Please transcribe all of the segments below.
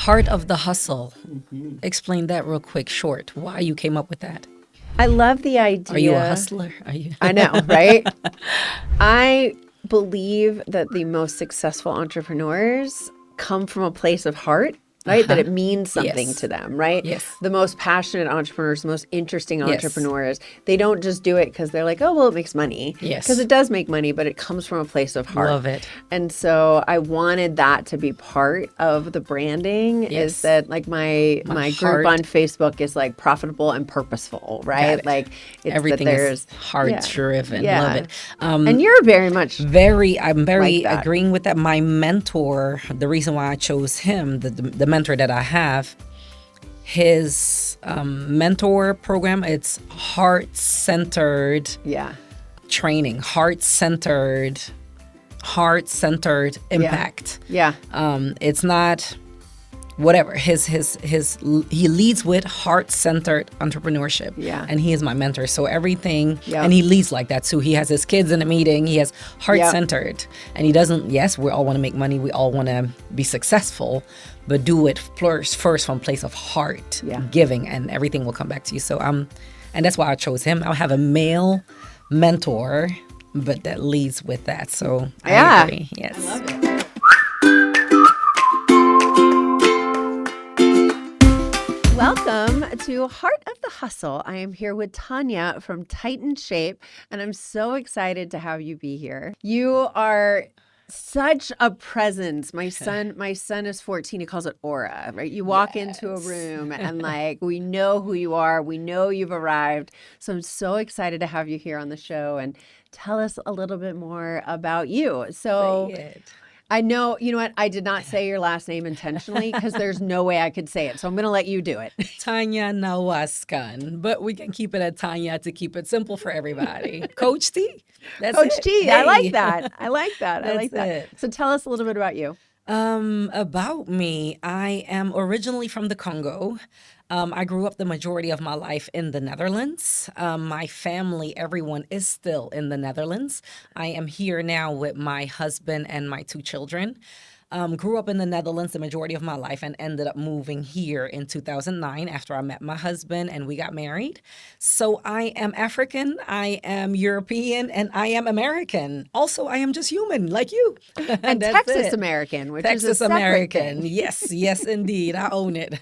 Heart of the hustle. Explain that real quick, short. Why you came up with that? I love the idea. Are you a hustler? Are you? I know, right? I believe that the most successful entrepreneurs come from a place of heart, right? That it means something Yes. to them, right? Yes. The most passionate entrepreneurs, the most interesting Yes. entrepreneurs, they don't just do it because they're like, oh, well, it makes money. Yes. Because it does make money, but it comes from a place of heart. Love it. And so I wanted that to be part of the branding Yes. is that like my heart. group on Facebook is like profitable and purposeful, right? it. Like it's Everything that there's is heart-driven. Love it. and you're very much I'm very like that. agreeing with that. My mentor, the reason why I chose him, the mentor that I have, his mentor program, it's heart-centered training, heart-centered impact. It's not whatever. He leads with heart-centered entrepreneurship. And he is my mentor. So everything, and he leads like that too. He has his kids in a meeting. He has heart-centered. And he doesn't, yes, we all want to make money. We all want to be successful, but do it first from a place of heart, giving, and everything will come back to you. So, and that's why I chose him. I'll have a male mentor, but that leads with that. So I agree. Yes. I love it. Welcome to Heart of the Hustle. I am here with Tania from Untitled Chapter, and I'm so excited to have you be here. You are such a presence. My son is 14. He calls it aura, right? You walk into a room and like, we know who you are. We know you've arrived. So I'm so excited to have you here on the show and tell us a little bit more about you. So I know, you know what? I did not say your last name intentionally because there's no way I could say it. So I'm going to let you do it. Tania Nawazkhan, but we can keep it at Tania to keep it simple for everybody. Coach T. That's Coach it. T. Hey. I like that. I like that. I That's like that. it. So tell us a little bit about you. About me, I am originally from the Congo. I grew up the majority of my life in the Netherlands. My family, everyone is still in the Netherlands. I am here now with my husband and my 2 children. Grew up in the Netherlands the majority of my life and ended up moving here in 2009 after I met my husband and we got married. So I am African, I am European, and I am American. Also, I am just human like you. And That's Texas it. American, which Texas is a separate American. thing. Yes, indeed. I own it.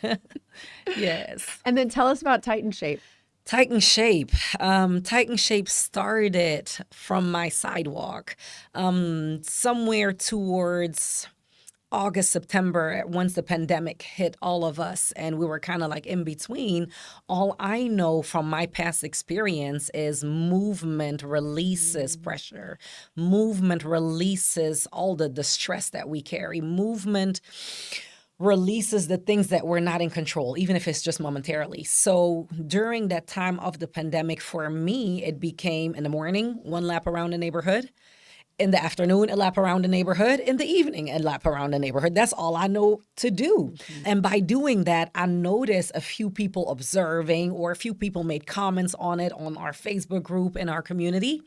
Yes. And then tell us about Untitled Chapter. Untitled Chapter. Untitled Chapter started from my sidewalk somewhere towards August, September, once the pandemic hit all of us and we were kind of like in between. All I know from my past experience is movement releases pressure. Movement releases all the stress that we carry. Movement releases the things that we're not in control, even if it's just momentarily. So during that time of the pandemic, for me, it became in the morning, 1 lap around the neighborhood. In the afternoon, a lap around the neighborhood. In the evening, a lap around the neighborhood. That's all I know to do. And by doing that, I noticed a few people observing or a few people made comments on it on our Facebook group in our community.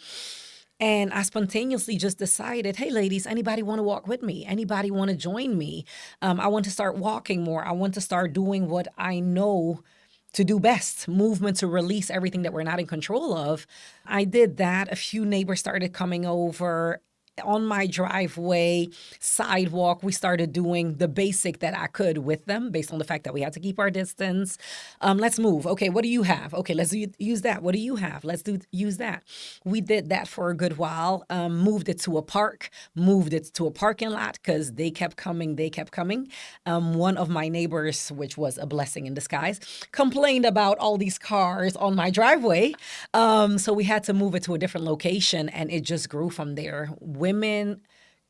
And I spontaneously just decided, hey, ladies, anybody want to walk with me? Anybody want to join me? I want to start walking more. I want to start doing what I know to do best, movement to release everything that we're not in control of. I did that. A few neighbors started coming over. On my driveway, sidewalk, we started doing the basic that I could with them based on the fact that we had to keep our distance. Let's move. Okay, what do you have? Okay, let's use that. What do you have? Let's use that. We did that for a good while, moved it to a park, moved it to a parking lot because they kept coming. One of my neighbors, which was a blessing in disguise, complained about all these cars on my driveway. So we had to move it to a different location and it just grew from there. Women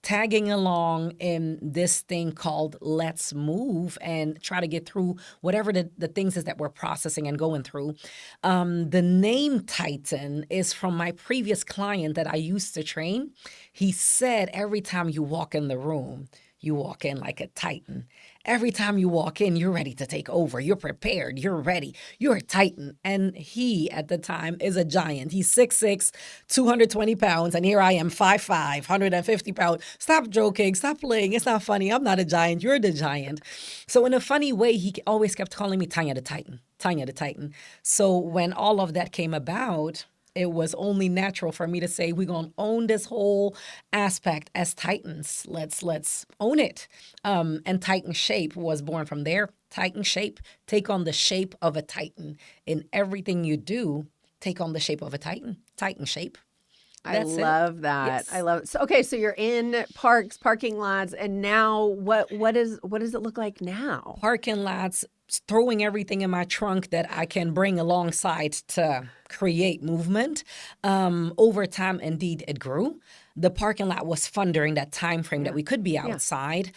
tagging along in this thing called Let's Move and try to get through whatever the things is that we're processing and going through. The name Titan is from my previous client that I used to train. He said every time you walk in the room, you walk in like a titan. Every time you walk in, you're ready to take over. You're prepared. You're ready. You're a titan. And he, at the time, is a giant. He's 6'6", 220 pounds. And here I am, 5'5", 150 pounds. Stop joking. Stop playing. It's not funny. I'm not a giant. You're the giant. So in a funny way, he always kept calling me Tanya the Titan. Tanya the Titan. So when all of that came about, it was only natural for me to say, we're going to own this whole aspect as Titans. Let's own it. And Titan Shape was born from there. Titan Shape, take on the shape of a Titan. In everything you do, take on the shape of a Titan. Titan Shape. I That's it. love that. Yes. I love it. So okay, so you're in parks, parking lots, and now what does it look like now? Parking lots, throwing everything in my trunk that I can bring alongside to create movement. Over time, indeed, it grew. The parking lot was fun during that time frame that we could be outside.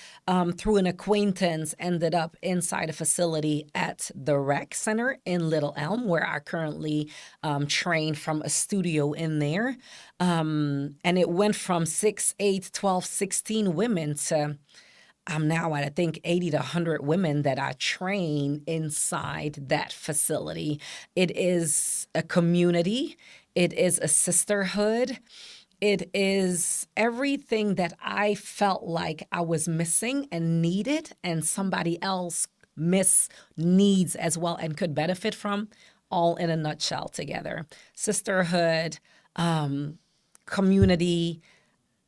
Through an acquaintance, ended up inside a facility at the rec center in Little Elm, where I currently train from a studio in there. And it went from 6, 8, 12, 16 women to I'm now at, I think, 80 to 100 women that I train inside that facility. It is a community. It is a sisterhood. It is everything that I felt like I was missing and needed, and somebody else needs as well and could benefit from, all in a nutshell together. Sisterhood, community,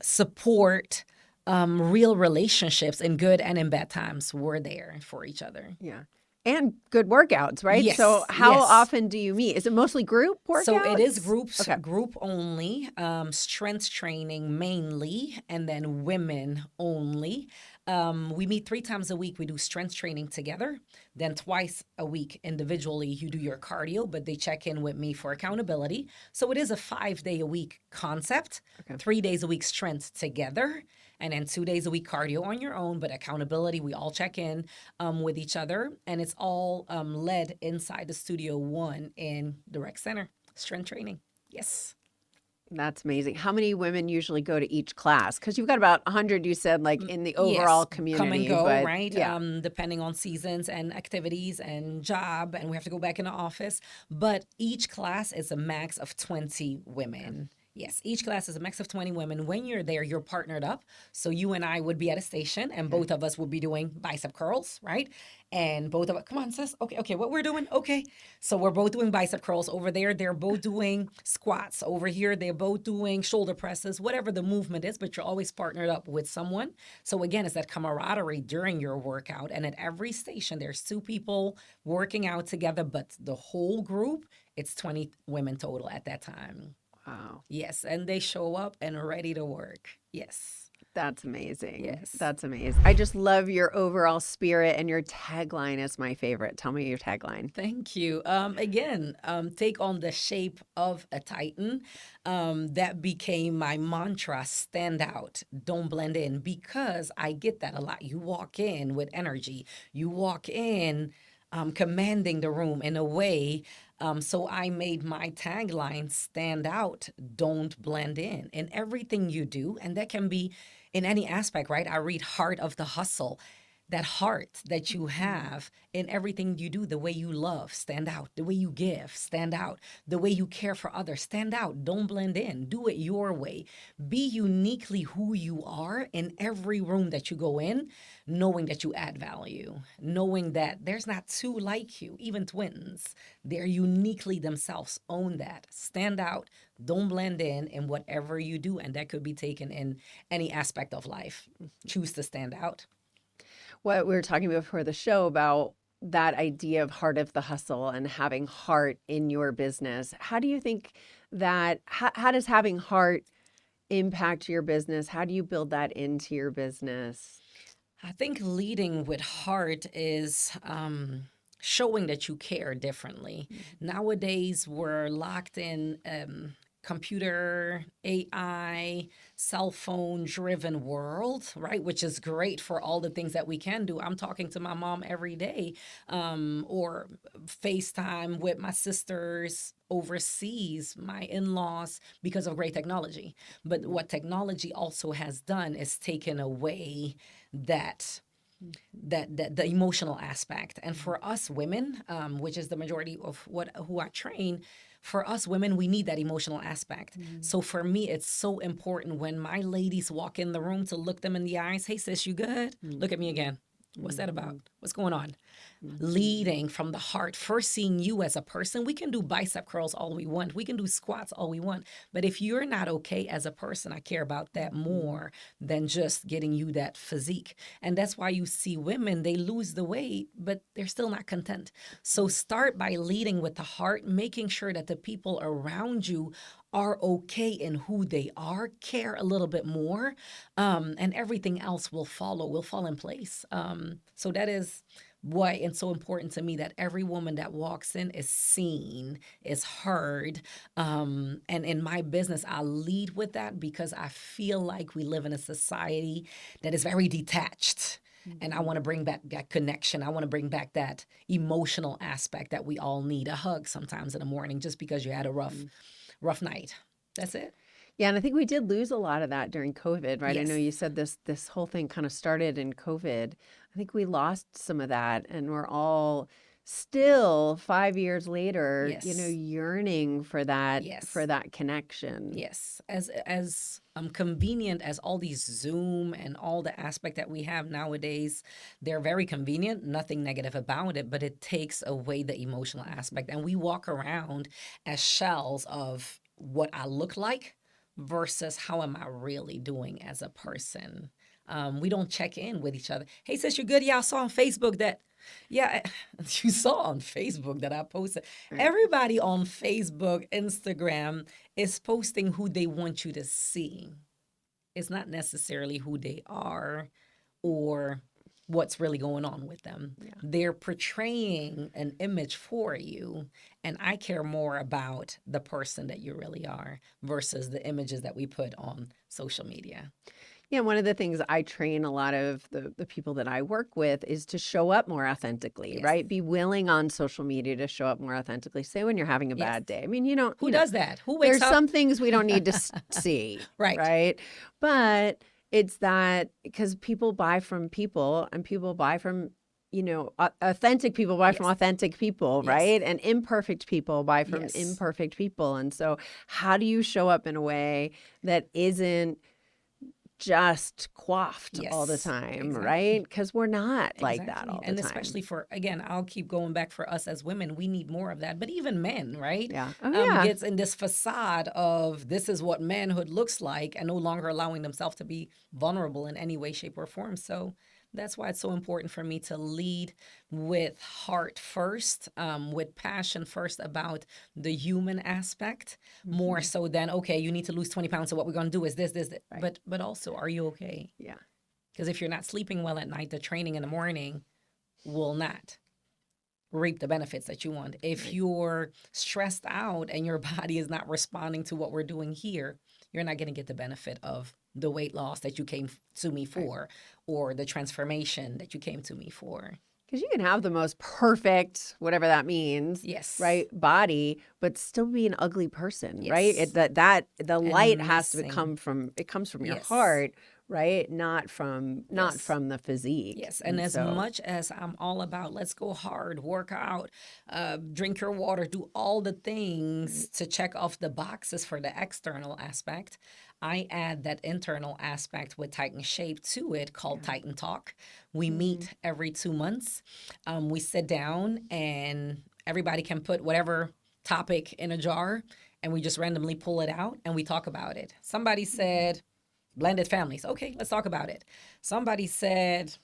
support, real relationships in good and in bad times. We're there for each other. Yeah. And good workouts, right? Yes, So how yes. often do you meet? Is it mostly group workouts? So it is Okay. group only, strength training mainly, and then women only. We meet 3 times a week. We do strength training together. Then twice a week individually, you do your cardio, but they check in with me for accountability. So it is a 5-day-a-week concept, 3 days a week strength together, and then 2 days a week cardio on your own, but accountability, we all check in with each other, and it's all led inside the Studio One in the rec center, strength training. Yes. That's amazing. How many women usually go to each class? Because you've got about 100, you said, like in the overall community. Come and go, but, right? Yeah. Depending on seasons and activities and job, and we have to go back in the office. But each class is a max of 20 women. Yes, each class is a max of 20 women. When you're there, you're partnered up. So you and I would be at a station, and both of us would be doing bicep curls, right? And both of us, come on, sis. Okay, what we're doing? Okay. So we're both doing bicep curls. Over there, they're both doing squats. Over here, they're both doing shoulder presses, whatever the movement is, but you're always partnered up with someone. So again, it's that camaraderie during your workout. And at every station, there's 2 people working out together, but the whole group, it's 20 women total at that time. Wow. Yes, and they show up and are ready to work. Yes. That's amazing. Yes. That's amazing. I just love your overall spirit, and your tagline is my favorite. Tell me your tagline. Thank you. Again, take on the shape of a titan. That became my mantra: stand out, don't blend in, because I get that a lot. You walk in with energy. You walk in commanding the room in a way. So I made my tagline: stand out, don't blend in everything you do. And that can be in any aspect, right? I read Heart of the Hustle. That heart that you have in everything you do, the way you love, stand out. The way you give, stand out. The way you care for others, stand out. Don't blend in. Do it your way. Be uniquely who you are in every room that you go in, knowing that you add value, knowing that there's not 2 like you, even twins. They're uniquely themselves. Own that. Stand out. Don't blend in whatever you do. And that could be taken in any aspect of life. Choose to stand out. What we were talking before the show about that idea of heart of the hustle and having heart in your business. How do you think that, how does having heart impact your business? How do you build that into your business? I think leading with heart is showing that you care differently. Nowadays, we're locked in computer, AI, cell phone driven world, right? Which is great for all the things that we can do. I'm talking to my mom every day, or FaceTime with my sisters overseas, my in-laws, because of great technology. But what technology also has done is taken away that the emotional aspect. And for us women, which is the majority of who I train, for us women, we need that emotional aspect. So for me, it's so important when my ladies walk in the room to look them in the eyes. Hey, sis, you good? Look at me again. What's that about? What's going on? Leading from the heart, first seeing you as a person. We can do bicep curls all we want. We can do squats all we want. But if you're not okay as a person, I care about that more than just getting you that physique. And that's why you see women, they lose the weight, but they're still not content. So start by leading with the heart, making sure that the people around you are okay in who they are, care a little bit more, and everything else will follow, will fall in place. So that is why it's so important to me that every woman that walks in is seen, is heard. And in my business, I lead with that because I feel like we live in a society that is very detached. And I want to bring back that connection. I want to bring back that emotional aspect that we all need. A hug sometimes in the morning just because you had a rough night. That's it. Yeah, and I think we did lose a lot of that during COVID, right? I Yes. know you said this whole thing kind of started in COVID. I think we lost some of that, and we're all still 5 years later, Yes. yearning for that Yes. connection. Yes, as convenient as all these Zoom and all the aspect that we have nowadays, they're very convenient. Nothing negative about it, but it takes away the emotional aspect, and we walk around as shells of what I look like versus how am I really doing as a person. We don't check in with each other. Hey, sis, you good? Yeah, I saw on Facebook that. Yeah, you saw on Facebook that I posted. Everybody on Facebook, Instagram is posting who they want you to see. It's not necessarily who they are or what's really going on with them. Yeah. They're portraying an image for you, and I care more about the person that you really are versus the images that we put on social media. Yeah, one of the things I train a lot of the people that I work with is to show up more authentically, Yes. right? Be willing on social media to show up more authentically. Say when you're having a Yes. bad day. I mean, Who does that? Who wakes there's up? some things we don't need to see, Right. right? But it's that because people buy from people and people buy from, authentic people buy from Yes. authentic people, Yes. right? And imperfect people buy from Yes. imperfect people. And so how do you show up in a way that isn't just coiffed all the Yes, time, exactly. right? Because we're not like that Exactly. all the And time. especially for, again, I'll keep going back for us as women, we need more of that. But even men, right? Yeah. Oh, yeah. Gets in this facade of this is what manhood looks like and no longer allowing themselves to be vulnerable in any way, shape, or form. So that's why it's so important for me to lead with heart first, with passion first about the human aspect, more so than, okay, you need to lose 20 pounds. So what we're going to do is this. Right. But also, are you okay? Yeah. Because if you're not sleeping well at night, the training in the morning will not reap the benefits that you want. If Right. you're stressed out and your body is not responding to what we're doing here, you're not going to get the benefit of the weight loss that you came to me for or the transformation that you came to me for. Because you can have the most perfect, whatever that means, Yes. right, body, but still be an ugly person, right? Yes. The light And has to missing. come from your Yes. heart, right? Not from Yes. the physique. Yes, and as so, much as I'm all about let's go hard, work out, drink your water, do all the things to check off the boxes for the external aspect, I add that internal aspect with Titan Shape to it called Titan Talk. We meet every 2 months. We sit down and everybody can put whatever topic in a jar and we just randomly pull it out and we talk about it. Somebody said blended families. Okay, let's talk about it. Somebody said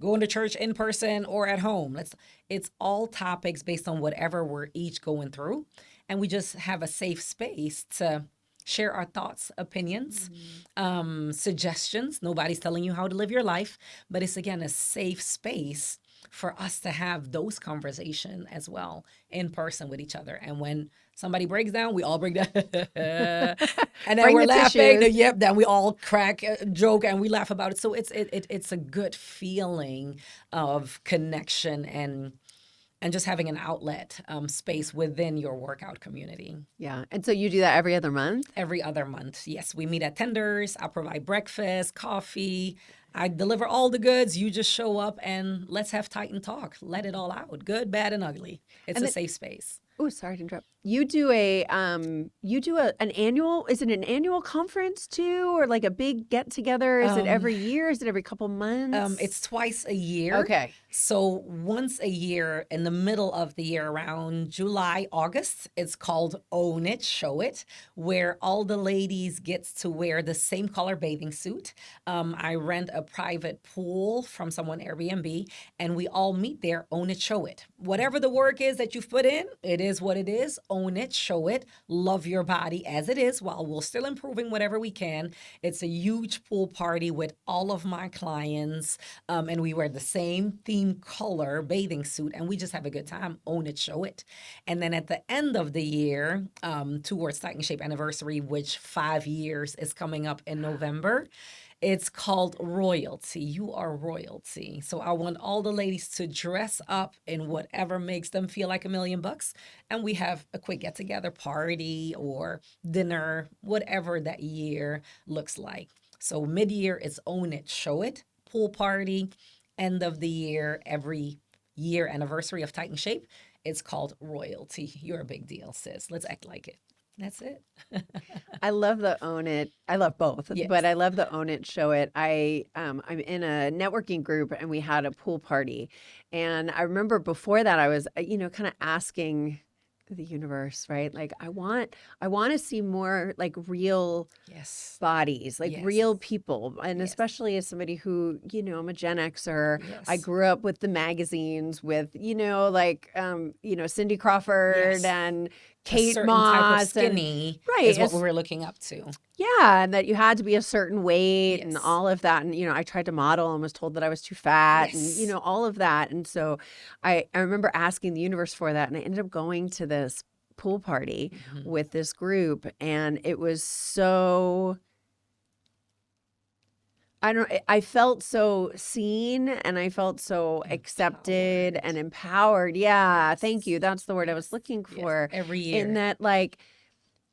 going to church in person or at home. It's all topics based on whatever we're each going through. And we just have a safe space to share our thoughts, opinions, suggestions. Nobody's telling you how to live your life, but it's again a safe space for us to have those conversations as well in person with each other. And when somebody breaks down, we all break down. And then Bring we're the laughing. tissues. Yep, then we all crack, joke, and we laugh about it. So it's a good feeling of connection and just having an outlet space within your workout community. Yeah. And so you do that every other month? Every other month, yes. We meet at Tenders. I provide breakfast, coffee, I deliver all the goods. You just show up and let's have Titan talk. Let it all out. Good, bad, and ugly. It's And a then, safe space. oh, sorry to interrupt. An annual, is it an annual conference too, or like a big get together? Is it Um, every year? Is it every couple months? it's twice a year. Okay. So once a year in the middle of the year, around July, August, it's called Own It, Show It, where all the ladies gets to wear the same color bathing suit. I rent a private pool from someone Airbnb, and we all meet there, own it, show it. Whatever the work is that you've put in, it is what it is. Own it, show it, love your body as it is while we're still improving whatever we can. It's a huge pool party with all of my clients, and we wear the same theme color bathing suit, and we just have a good time. Own it, show it. And then at the end of the year, towards Titan Shape anniversary, which 5 years is coming up in November, it's called royalty. You are royalty. So I want all the ladies to dress up in whatever makes them feel like $1,000,000. And we have a quick get together party or dinner, whatever that year looks like. So mid year, it's own it, show it, pool party. End of the year, every year anniversary of Titan Shape, it's called royalty. You're a big deal, sis. Let's act like it. That's it. I love the own it. I love both, Yes. but I love the own it, show it. I'm in a networking group and we had a pool party, and I remember before that I was kind of asking the universe, right? Like I want to see more like real Yes. bodies, like Yes. real people, and Yes. especially as somebody who I'm a Gen Xer. I Yes. grew up with the magazines with Cindy Crawford Yes. and A Kate certain type of Moss and skinny right. is what it's- we're looking up to. yeah, and that you had to be a certain weight and Yes. all of that. And, I tried to model and was told that I was too fat Yes. and, all of that. And so I remember asking the universe for that. And I ended up going to this pool party with this group. And it was so, I felt so seen and I felt so accepted and empowered. Yeah, thank you. That's the word I was looking Yes. for. Every year. In that, like,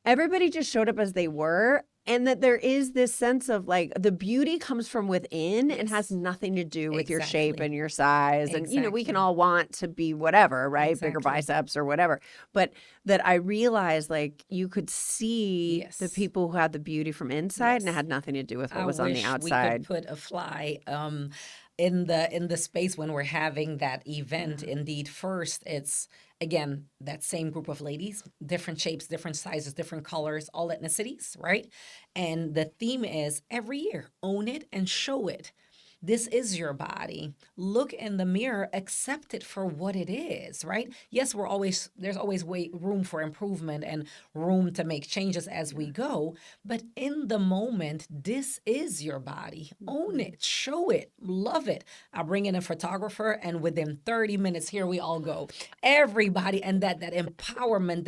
everybody just showed up as they were, and that there is this sense of like the beauty comes from within and has Yes. nothing to do with your shape Exactly. and your size. And we can Exactly. all want to be whatever, right? Bigger Exactly. biceps or whatever. But that I realized like you could see the Yes. people who had the beauty from inside and it Yes. had nothing to do with what I was on the wish we outside. could put a fly in the space when we're having that event. Indeed, first it's again that same group of ladies, different shapes, different sizes, different colors, all ethnicities, right? And the theme is every year, own it and show it. This is your body. Look in the mirror, accept it for what it is, right? Yes, there's always room for improvement and room to make changes as we go, but in the moment, this is your body. Own it, show it, love it. I bring in a photographer and within 30 minutes here we all go. Everybody, and that empowerment,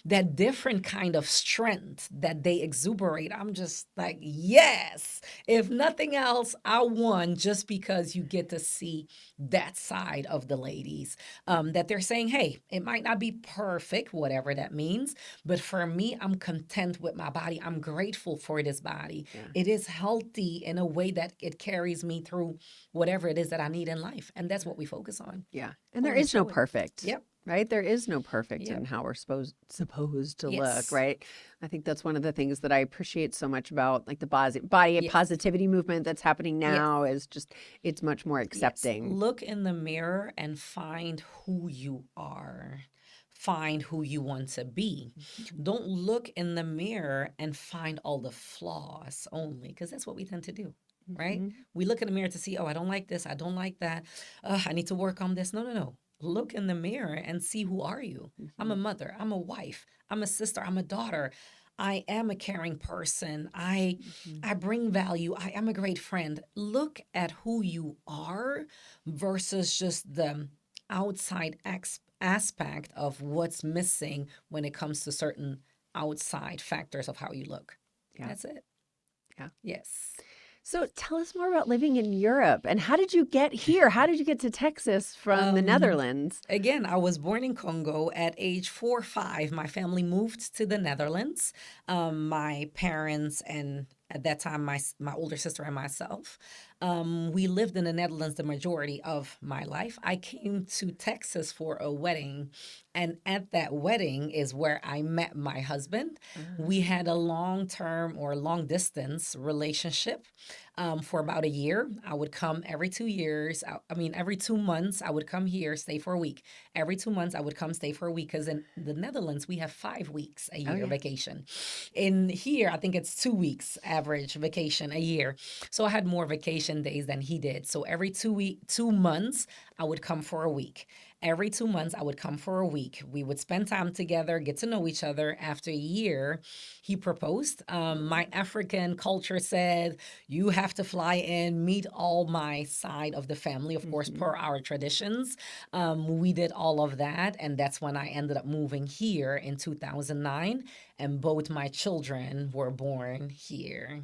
that different kind of strength that they exuberate. I'm just like, yes. If nothing else, I won just because you get to see that side of the ladies, that they're saying, hey, it might not be perfect, whatever that means, but for me, I'm content with my body. I'm grateful for this body. Yeah. It is healthy in a way that it carries me through whatever it is that I need in life. And that's what we focus on. Yeah. And there Own it, is no show it. perfect. Yep. Right? There is no perfect Yep. in how we're supposed to look, Yes. right? I think that's one of the things that I appreciate so much about like the body Yes. positivity movement that's happening now is just it's much more Yes. accepting. Look in the mirror and find who you are. Find who you want to be. Don't look in the mirror and find all the flaws only, because that's what we tend to do, right? Mhm. We look in the mirror to see, oh, I don't like this, I don't like that. I need to work on this. No, no, no. Look in the mirror and see, who are you? I'm a mother, I'm a wife, I'm a sister, I'm a daughter. I am a caring person. I bring value. I am a great friend. Look at who you are versus just the outside aspect of what's missing when it comes to certain outside factors of how you look. Yeah. That's it. Yeah. Yes. So tell us more about living in Europe and how did you get here? How did you get to Texas from the Netherlands? Again, I was born in Congo at age 4 or 5. My family moved to the Netherlands. My parents and at that time my older sister and myself. We lived in the Netherlands the majority of my life. I came to Texas for a wedding, and at that wedding is where I met my husband. We had a long term or long distance relationship for about a year. I would come every 2 years. I mean, every 2 months, I would come here, stay for a week. Every 2 months, I would come stay for a week because in the Netherlands, we have 5 weeks a Oh year yeah. vacation. In here, I think it's 2 weeks average vacation a year. So I had more vacation days than he did. So every 2 months, I would come for a week. Every 2 months, I would come for a week. We would spend time together, get to know each other. After a year, he proposed. My African culture said, you have to fly in, meet all my side of the family, of course, per our traditions. We did all of that. And that's when I ended up moving here in 2009. And both my children were born here.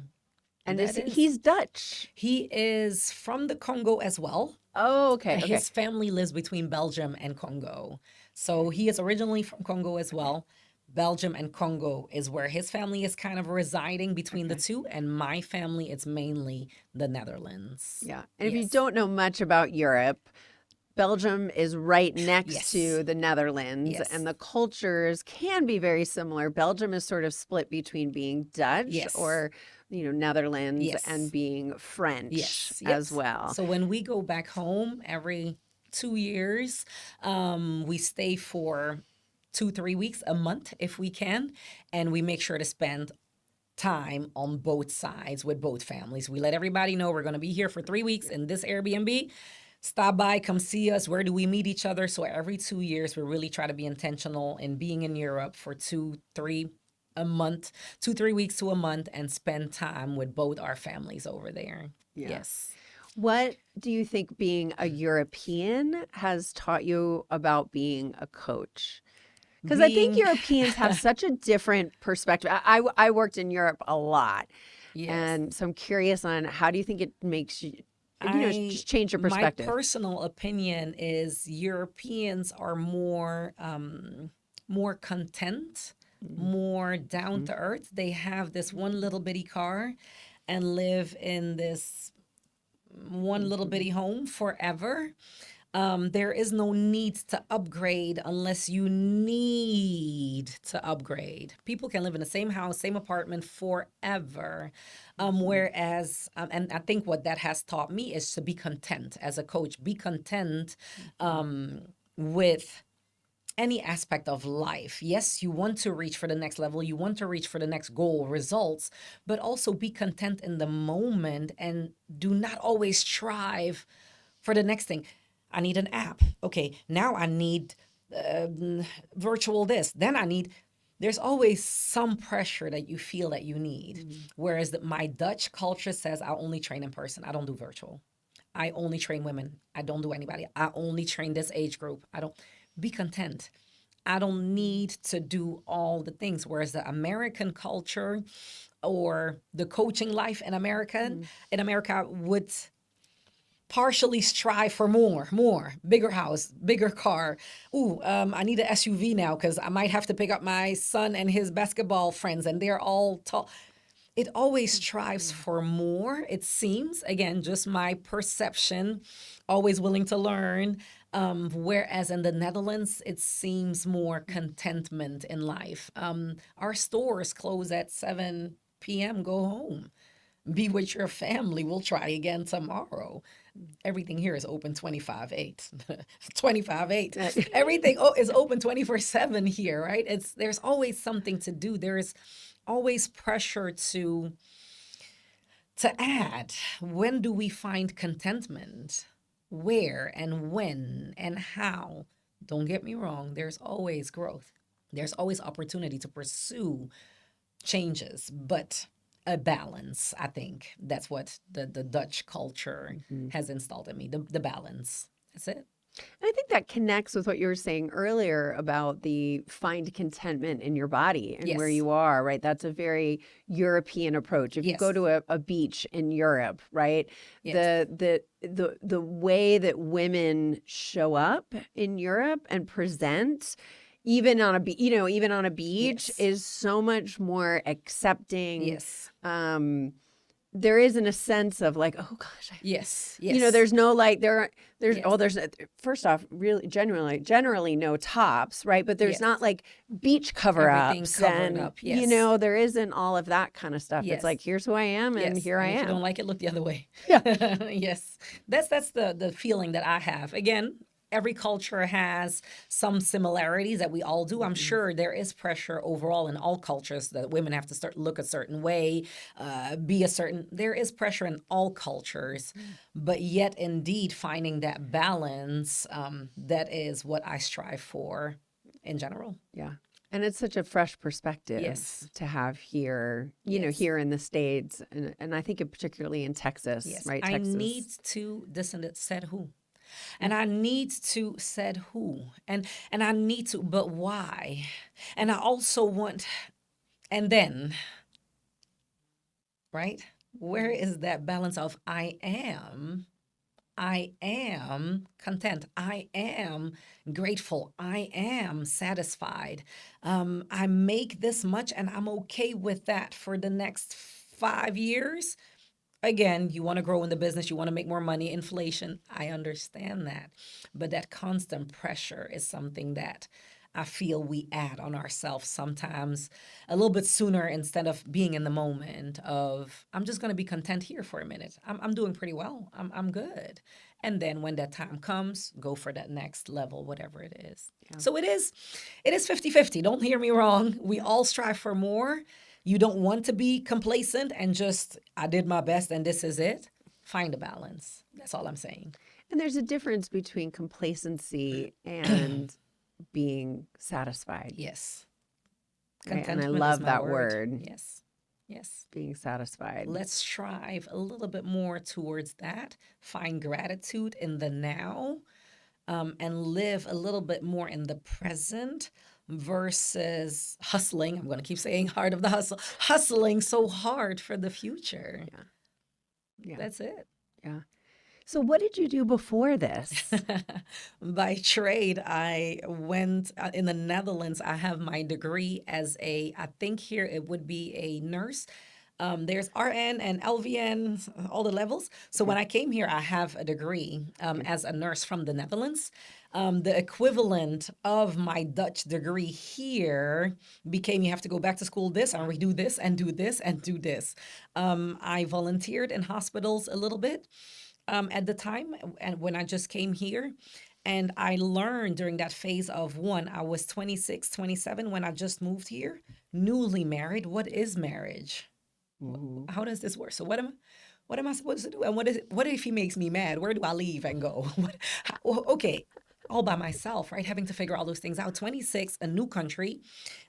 And That is. he's Dutch? He is from the Congo as well. Oh, okay, okay. His family lives between Belgium and Congo. So he is originally from Congo as well. Belgium and Congo is where his family is kind of residing between the Okay. two, and my family is mainly the Netherlands. Yeah. And if you Yes. don't know much about Europe, Belgium is right next Yes. to the Netherlands, Yes. and the cultures can be very similar. Belgium is sort of split between being Dutch Yes. or, Netherlands Yes. and being French Yes. as Yes. well. So when we go back home every 2 years, we stay for 2, 3 weeks, a month if we can, and we make sure to spend time on both sides with both families. We let everybody know we're going to be here for 3 weeks in this Airbnb. Stop by, come see us. Where do we meet each other? So every 2 years, we really try to be intentional in being in Europe for 2, 3 weeks to a month, and spend time with both our families over there. Yeah. Yes. What do you think being a European has taught you about being a coach? Because I think Being, Europeans have such a different perspective. I worked in Europe a lot. yes. And so I'm curious on how do you think it makes you, just change your My perspective? personal opinion is Europeans are more content, more down to earth. They have this one little bitty car and live in this one little bitty home forever. There is no need to upgrade unless you need to upgrade. People can live in the same house, same apartment forever. Whereas, and I think what that has taught me is to be content as a coach, be content with any aspect of life. Yes, you want to reach for the next level, you want to reach for the next goal, results, but also be content in the moment and do not always strive for the next thing. I need an app. Okay, now I need virtual this. Then I need. There's always some pressure that you feel that you need. Whereas my Dutch culture says I only train in person. I don't do virtual. I only train women. I don't do anybody. I only train this age group. I don't. Be content. I don't need to do all the things. Whereas the American culture or the coaching life in America would partially strive for more, bigger house, bigger car. Ooh, I need an SUV now because I might have to pick up my son and his basketball friends, and they're all tall. It always strives for more, it seems. Again, just my perception, always willing to learn. Whereas in the Netherlands, it seems more contentment in life. Our stores close at 7 p.m. Go home. Be with your family. We'll try again tomorrow. Everything here is open 25/8. 25/8. Everything is open 24/7 here, right? There's always something to do. There's always pressure to add. When do we find contentment? Where and when and how? Don't get me wrong, there's always growth. There's always opportunity to pursue changes, but a balance, I think. That's what the Dutch culture has installed in me, the balance. That's it. And I think that connects with what you were saying earlier about the find contentment in your body and where Yes. you are, right? That's a very European approach. If you go Yes. to a beach in Europe, right? Yes. The way that women show up in Europe and present, even on a beach, Yes. is so much more accepting. Yes. there isn't a sense of like, oh gosh, Yes, you know, yes, there's no like there's yes, there's first off, really generally no tops, right? But there's yes. not like beach Everything cover-ups covered and up. Yes, there isn't all of that kind of stuff. It's yes, like, here's who I am and yes. here I And if you am. don't like it, look the other way. Yeah. Yes, that's the feeling that I have. Again, every culture has some similarities that we all do. I'm sure there is pressure overall in all cultures that women have to start look a certain way, be a certain. There is pressure in all cultures, but yet indeed finding that balance, that is what I strive for in general. Yeah. And it's such a fresh perspective Yes, to have here, yes, here in the States. And I think particularly in Texas, yes. right? I need Texas. to descend said who. And I need to said who. And I need to, but why? And I also want, and then, right? Where is that balance of I am content. I am grateful. I am satisfied. I make this much and I'm okay with that for the next 5 years. Again, you want to grow in the business, you want to make more money, inflation. I understand that. But that constant pressure is something that I feel we add on ourselves sometimes a little bit sooner instead of being in the moment of, I'm just going to be content here for a minute. I'm doing pretty well. I'm good. And then when that time comes, go for that next level, whatever it is. Yeah. So it is 50-50. Don't hear me wrong. We all strive for more. You don't want to be complacent and just, I did my best and this is it. Find a balance. That's all I'm saying. And there's a difference between complacency and being satisfied. Yes. Right? And I Contentment is love my that word. word, Yes. Yes. being satisfied. Let's strive a little bit more towards that. Find gratitude in the now, and live a little bit more in the present versus hustling. I'm going to keep saying heart of the hustle, hustling so hard for the future. Yeah. Yeah. That's it. Yeah. So what did you do before this? By trade, I went in the Netherlands. I have my degree I think here it would be a nurse. There's RN and LVN, all the levels. So when I came here, I have a degree as a nurse from the Netherlands. The equivalent of my Dutch degree here became you have to go back to school this and redo this and do this and do this. I volunteered in hospitals a little bit at the time and when I just came here. And I learned during that phase of one, I was 26, 27 when I just moved here, newly married. What is marriage? Ooh. How does this work? So what am I supposed to do? And what if he makes me mad? Where do I leave and go? Okay, all by myself, right? Having to figure all those things out. 26, a new country.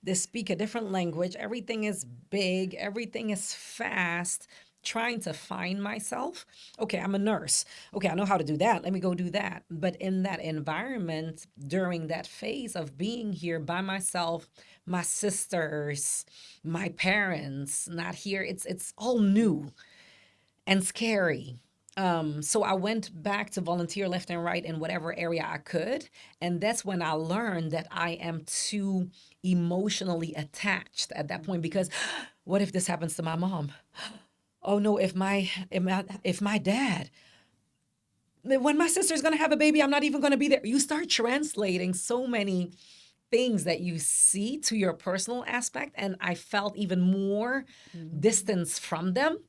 They speak a different language. Everything is big. Everything is fast. Trying to find myself. Okay, I'm a nurse. Okay, I know how to do that. Let me go do that. But in that environment, during that phase of being here by myself, my sisters, my parents not here, it's all new and scary. So I went back to volunteer left and right in whatever area I could. And that's when I learned that I am too emotionally attached at that point because what if this happens to my mom? Oh no, if my dad, when my sister's gonna have a baby, I'm not even gonna be there. You start translating so many things that you see to your personal aspect, and I felt even more distance from them.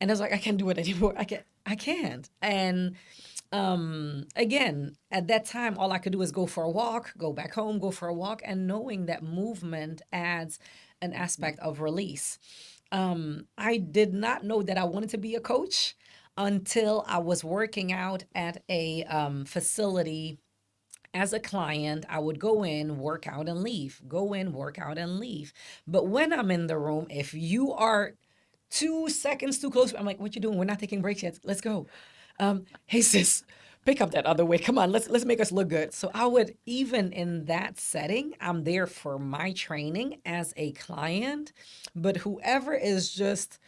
And I was like, I can't do it anymore. I can't. And again, at that time, all I could do is go for a walk, go back home, go for a walk, and knowing that movement adds an aspect of release. I did not know that I wanted to be a coach until I was working out at a facility as a client. I would go in, work out, and leave. Go in, work out, and leave. But when I'm in the room, if you are 2 seconds too close, I'm like, "What you doing? We're not taking breaks yet. Let's go." Hey sis, pick up that other weight. Come on, let's make us look good. So I would even in that setting, I'm there for my training as a client, but whoever is just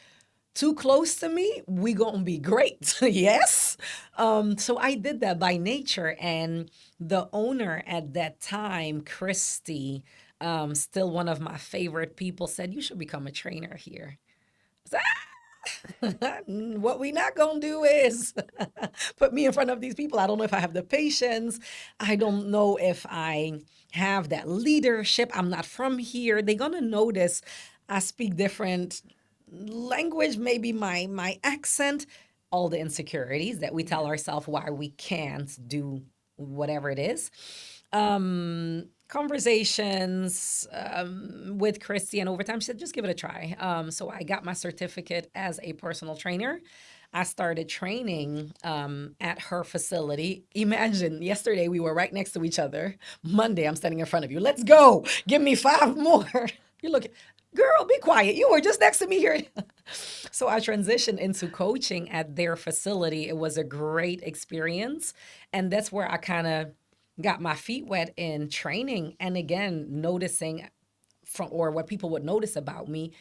too close to me, we gonna be great. Yes. So I did that by nature, and the owner at that time, Christy, still one of my favorite people, said you should become a trainer here. I said, What we not gonna do is put me in front of these people. I don't know if I have the patience. I don't know if I have that leadership. I'm not from here. They're gonna notice I speak different language, maybe my accent, all the insecurities that we tell ourselves why we can't do whatever it is. Conversations with Christy, and over time she said, just give it a try. So I got my certificate as a personal trainer. I started training at her facility. Imagine, yesterday we were right next to each other. Monday, I'm standing in front of you. Let's go. Give me 5 more. You're looking, girl, be quiet. You were just next to me here. So I transitioned into coaching at their facility. It was a great experience. And that's where I kind of got my feet wet in training. And again, noticing from, or what people would notice about me,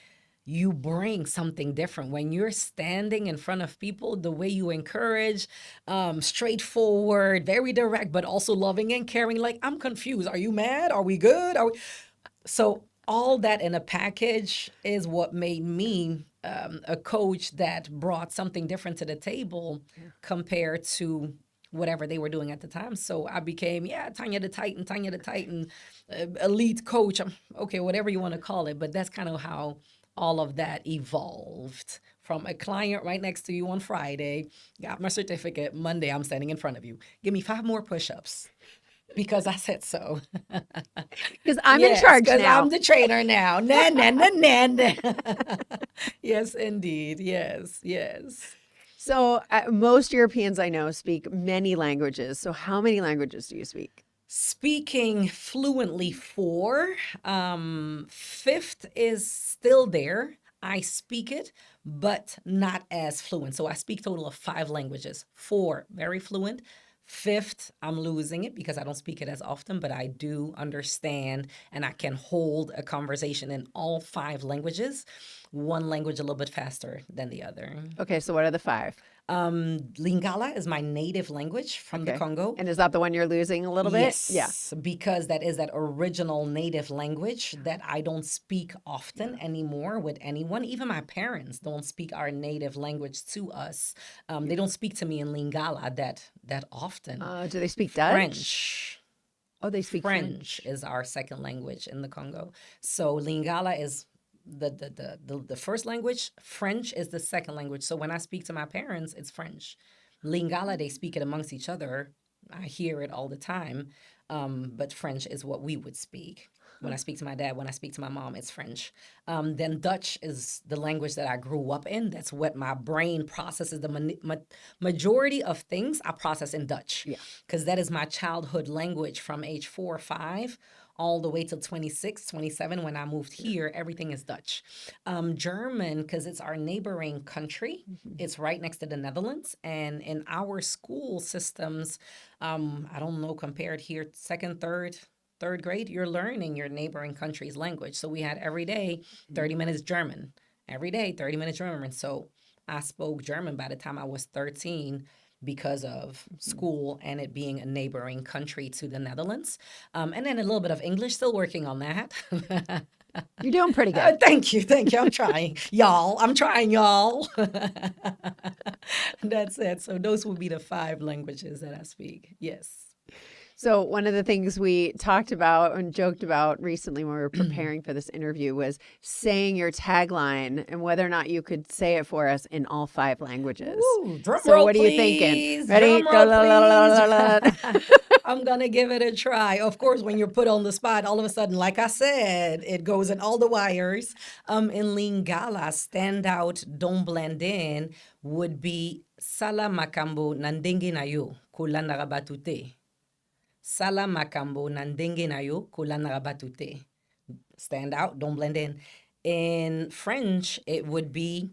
you bring something different when you're standing in front of people. The way you encourage, straightforward, very direct, but also loving and caring. Like, I'm confused. Are you mad? Are we good? So all that in a package is what made me a coach that brought something different to the table compared to whatever they were doing at the time. So I became, Tania the Titan, elite coach. Okay, whatever you want to call it. But that's kind of how all of that evolved. From a client right next to you on Friday, got my certificate. Monday, I'm standing in front of you. Give me 5 more push-ups. Because I said so. Because I'm in charge because now. I'm the trainer now. Na, na, na, na, na. Yes, indeed. Yes, yes. So most Europeans I know speak many languages. So how many languages do you speak? Speaking fluently 4. Fifth is still there. I speak it, but not as fluent. So I speak total of 5 languages. 4, very fluent. Fifth, I'm losing it because I don't speak it as often, but I do understand and I can hold a conversation in all 5 languages. One language a little bit faster than the other. Okay, so what are the 5? Lingala is my native language from the Congo. And is that the one you're losing a little bit? Yes, Yeah. because that is that original native language that I don't speak often anymore with anyone. Even my parents don't speak our native language to us. They don't speak to me in Lingala that often. Do they speak Dutch? French. Oh, they speak French is our second language in the Congo. So Lingala is the first language. French is the second language. So when I speak to my parents, it's French. Lingala, they speak it amongst each other. I hear it all the time. But French is what we would speak. When I speak to my dad, when I speak to my mom, it's French. Then Dutch is the language that I grew up in. That's what my brain processes. The majority of things I process in Dutch. Yeah. Because that is my childhood language from age 4 or 5 all the way till 26, 27. When I moved here, everything is Dutch. German, because it's our neighboring country. It's right next to the Netherlands. And in our school systems, I don't know, compared here, second, third grade, you're learning your neighboring country's language. So we had every day 30 minutes German. Every day, 30 minutes German. So I spoke German by the time I was 13 because of school and it being a neighboring country to the Netherlands. And then a little bit of English, still working on that. You're doing pretty good. Thank you. I'm trying. Y'all. I'm trying, y'all. That's it. So those would be the 5 languages that I speak. Yes. So one of the things we talked about and joked about recently when we were preparing for this interview was saying your tagline and whether or not you could say it for us in all 5 languages. Ooh, drum So roll, what are you please. thinking? Ready? Drum roll, please. I'm going to give it a try. Of course, when you're put on the spot, all of a sudden, like I said, it goes in all the wires. In Lingala, stand out, don't blend in, would be Sala Makambo Nandenge Nayo, Kulana Rabatute. Sala Makambo Nandenge Nayo, Kulana Rabatute. Stand out, don't blend in. In French, it would be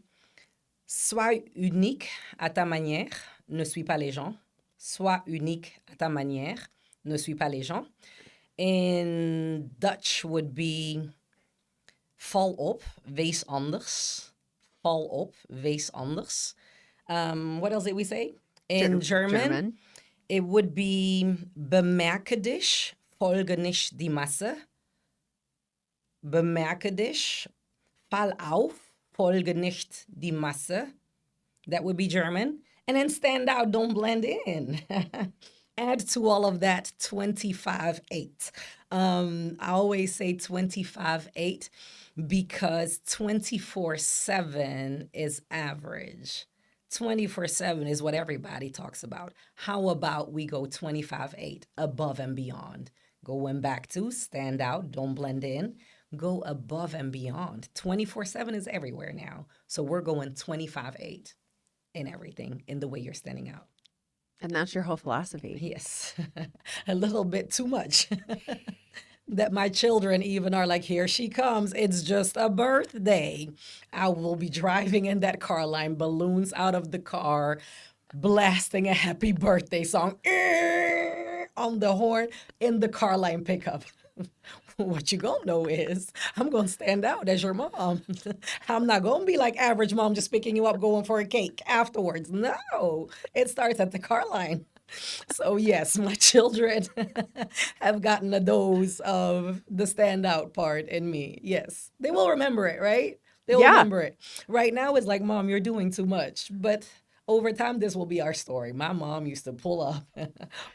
Sois unique à ta manière, ne suis pas les gens. Sois unique à ta manière, ne suis pas les gens. In Dutch would be val op, wees anders. Val op, wees anders. What else did we say? In German, it would be bemerke dich, folge nicht die Masse. Bemerke dich, fall auf, Folge nicht die Masse. That would be German. And then stand out, don't blend in. Add to all of that 25-8. I always say 25-8 because 24/7 is average. 24/7 is what everybody talks about. How about we go 25-8, above and beyond? Going back to stand out, don't blend in. Go above and beyond. 24/7 is everywhere now. So we're going 25-8 in everything, in the way you're standing out. And that's your whole philosophy. Yes, a little bit too much. That my children even are like, here she comes. It's just a birthday. I will be driving in that car line, balloons out of the car, blasting a happy birthday song on the horn in the car line pickup. What you gonna know is I'm gonna stand out as your mom. I'm not gonna be like average mom just picking you up, going for a cake afterwards. No, it starts at the car line. So yes, my children have gotten a dose of the standout part in me. Yes, they will remember it, right? They'll Yeah. remember it. Right now, it's like, Mom, you're doing too much. But over time, this will be our story. My mom used to pull up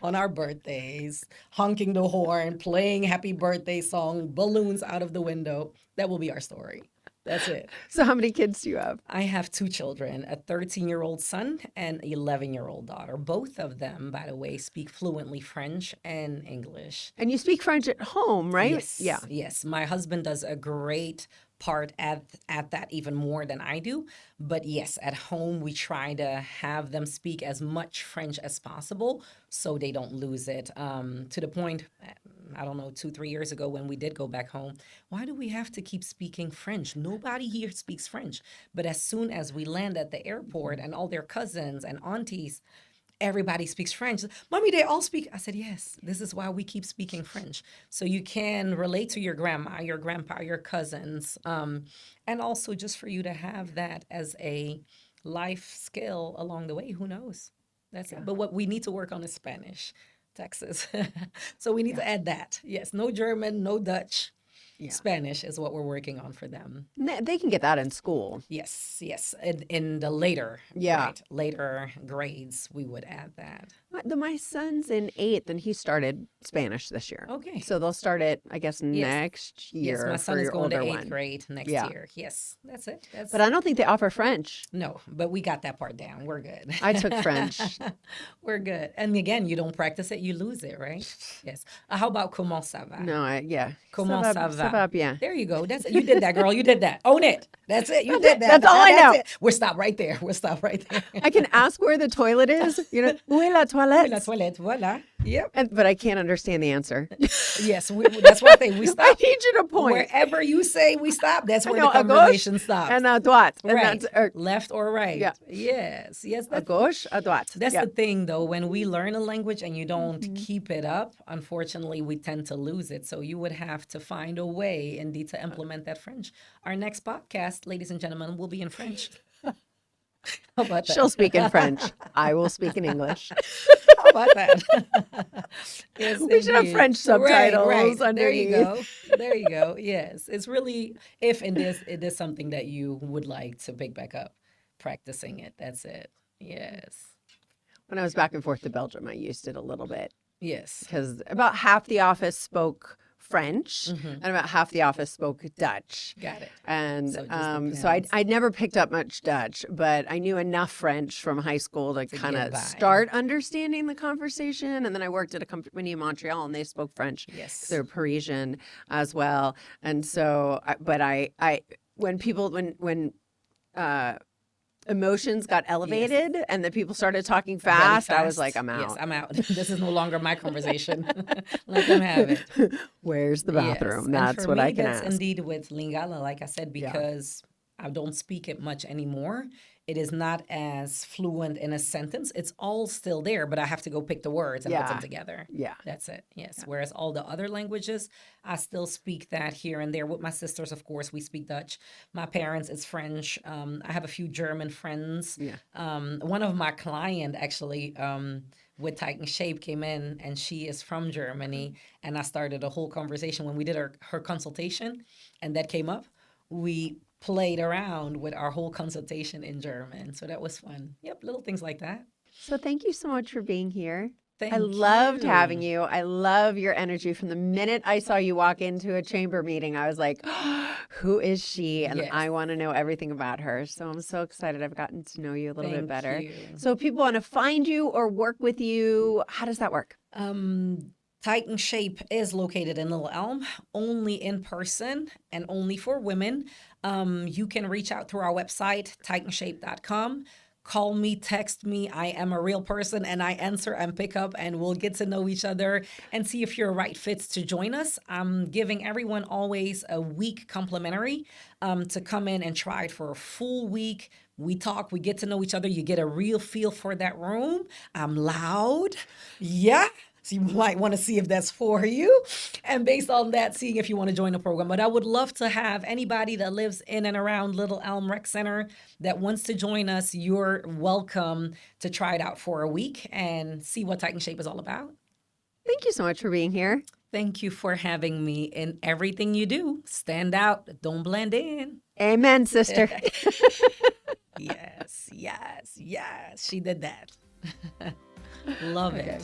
on our birthdays, honking the horn, playing happy birthday song, balloons out of the window. That will be our story. That's it. So how many kids do you have? I have two children, a 13-year-old son and an 11-year-old daughter. Both of them, by the way, speak fluently French and English. And you speak French at home, right? Yes. Yeah. Yes. My husband does a great part at that, even more than I do. But yes, at home we try to have them speak as much French as possible so they don't lose it. To the point, I don't know, 2-3 years ago when we did go back home, why do we have to keep speaking French? Nobody here speaks French. But as soon as we land at the airport and all their cousins and aunties, everybody speaks French. Mommy, they all speak. I said, yes, this is why we keep speaking French. So you can relate to your grandma, your grandpa, your cousins, and also just for you to have that as a life skill along the way. Who knows? That's it. But what we need to work on is Spanish, Texas. So we need to add that. Yes, no German, no Dutch. Yeah. Spanish is what we're working on for them. They can get that in school. Yes, yes. In the later, Yeah. right, later grades, we would add that. My son's in 8th, and he started Spanish this year. Okay. So they'll start it, I guess, next year. Yes, my son for is your going to older 8th one. grade next Yeah. year. Yes, that's it. That's But I don't think they offer French. no, but we got that part down. We're good. I took French. We're good. And again, you don't practice it, you lose it, right? Yes. How about comment ça va? No, yeah. Comment ça va? Ça va bien. There you go. That's it. You did that, girl. You did that. Own it. That's it. You did that. That's all I know. It. We're stopped right there. We're stopped right there. I can ask where the toilet is. You know, où est la toilette? La toilette. Voila. Yep. But I can't understand the answer. Yes. That's why I think we I stop. need you to point. Wherever you say we stop, that's where know, the à gauche conversation stops. And à droite. And Right. that's, Left or right. Yeah. Yes. Yes. à gauche, à droite. That's Yeah. the thing, though. When we learn a language and you don't keep it up, unfortunately, we tend to lose it. So you would have to find a way, indeed, to implement that French. Our next podcast, ladies and gentlemen, will be in French. How about that? She'll speak in French. I will speak in English. How about that? Yes, We should have indeed. French subtitles Right. There you underneath. go. There you go. Yes. It's really, if it is something that you would like to pick back up, practicing it. That's it. Yes. When I was back and forth to Belgium, I used it a little bit Yes. because about half the office spoke French and about half the office spoke Dutch. Got it. And So it just so depends. I'd never picked up much Dutch, but I knew enough French from high school to kind get of by. start understanding the conversation. And then I worked at a company in Montreal, and they spoke French. Yes. They're Parisian as well. And so, when people, when emotions got elevated and the people started talking Very fast, I was like, I'm out. Yes, I'm out. This is no longer my conversation. Let them have it. Where's the Yes. bathroom? And That's for what me, I can that's ask. indeed with Lingala, like I said, because I don't speak it much anymore. It is not as fluent in a sentence. It's all still there, but I have to go pick the words and put them Yeah. together. Yeah. That's it. Yes. Whereas all the other languages, I still speak that here and there. With my sisters, of course, we speak Dutch. My parents, it's French. I have a few German friends. Yeah. One of my client actually with Titan Shape came in, and she is from Germany. And I started a whole conversation when we did her consultation, and that came up. We played around with our whole consultation in German. So that was fun. Yep, little things like that. So thank you so much for being here. I Thank loved having you. you. I love your energy. From the minute I saw you walk into a chamber meeting, I was like, who is she? And Yes. I want to know everything about her. So I'm so excited I've gotten to know you a little bit Thank better. you. So if people want to find you or work with you, how does that work? Titan Shape is located in Little Elm, only in person and only for women. You can reach out through our website, titanshape.com. Call me, text me. I am a real person and I answer and pick up, and we'll get to know each other and see if you're a right fit to join us. I'm giving everyone always a week complimentary to come in and try it for a full week. We talk, we get to know each other. You get a real feel for that room. I'm loud. Yeah. So you might want to see if that's for you. And based on that, seeing if you want to join the program. But I would love to have anybody that lives in and around Little Elm Rec Center that wants to join us. You're welcome to try it out for a week and see what Titan Shape is all about. Thank you so much for being here. Thank you for having me in everything you do. Stand out, don't blend in. Amen, sister. Yes. She did that. Love it.